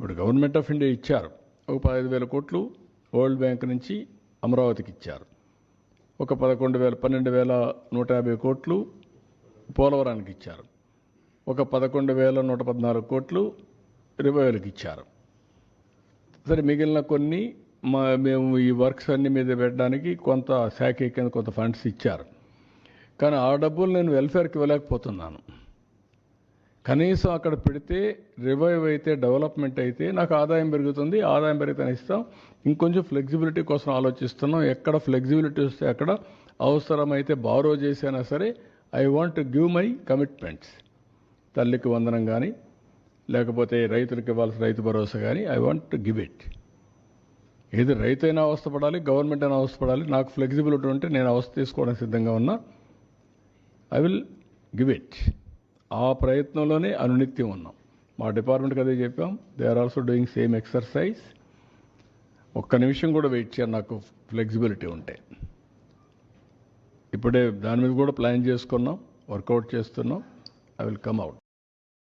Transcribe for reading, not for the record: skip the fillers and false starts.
ఇప్పుడు government of India ఇచ్చారు ఒక 15,000 కోట్లు వరల్డ్ బ్యాంక్ నుంచి అమరావతికి ఇచ్చారు. ఒక 12,150 కోట్లు పోలవరానికి ఇచ్చారు. ఒక 11,114 కోట్లు రివైవల్కి ఇచ్చారు. సరే, మిగిలిన కొన్ని మేము ఈ వర్క్స్ అన్ని మీద పెట్టడానికి కొంత శాఖ కింద కొంత ఫండ్స్ ఇచ్చారు. కానీ ఆ డబ్బులు నేను వెల్ఫేర్కి ఇవ్వలేకపోతున్నాను. కనీసం అక్కడ పెడితే రివైవ్ అయితే, డెవలప్మెంట్ అయితే నాకు ఆదాయం పెరుగుతుంది. ఆదాయం పెరిగితే ఇస్తాం. ఇంకొంచెం ఫ్లెక్సిబిలిటీ కోసం ఆలోచిస్తున్నాం. ఎక్కడ ఫ్లెక్సిబిలిటీ వస్తే అక్కడ అవసరమైతే బారో చేసినా సరే I want to give my commitments. తల్లికి వందనం కానీ, లేకపోతే రైతులకు ఇవ్వాల్సిన రైతు భరోసా కానీ I want to give it. ఏది రైతైనా అవస్థపడాలి, గవర్నమెంట్ అయినా అవస్థపడాలి. నాకు ఫ్లెక్సిబిలిటీ ఉంటే నేను అవస్థ తీసుకోవడానికి సిద్ధంగా ఉన్నా. I will give it. ఆ ప్రయత్నంలోనే అనునిత్యం ఉన్నాం. మా డిపార్ట్మెంట్కి అదే చెప్పాం. They are also doing same exercise. ఒక్క నిమిషం కూడా వెయిట్ చేయాలి నాకు ఫ్లెక్సిబిలిటీ ఉంటే. ఇప్పుడే దాని మీద కూడా ప్లాన్ చేసుకున్నాం, వర్కౌట్ చేస్తున్నాం. I will come out.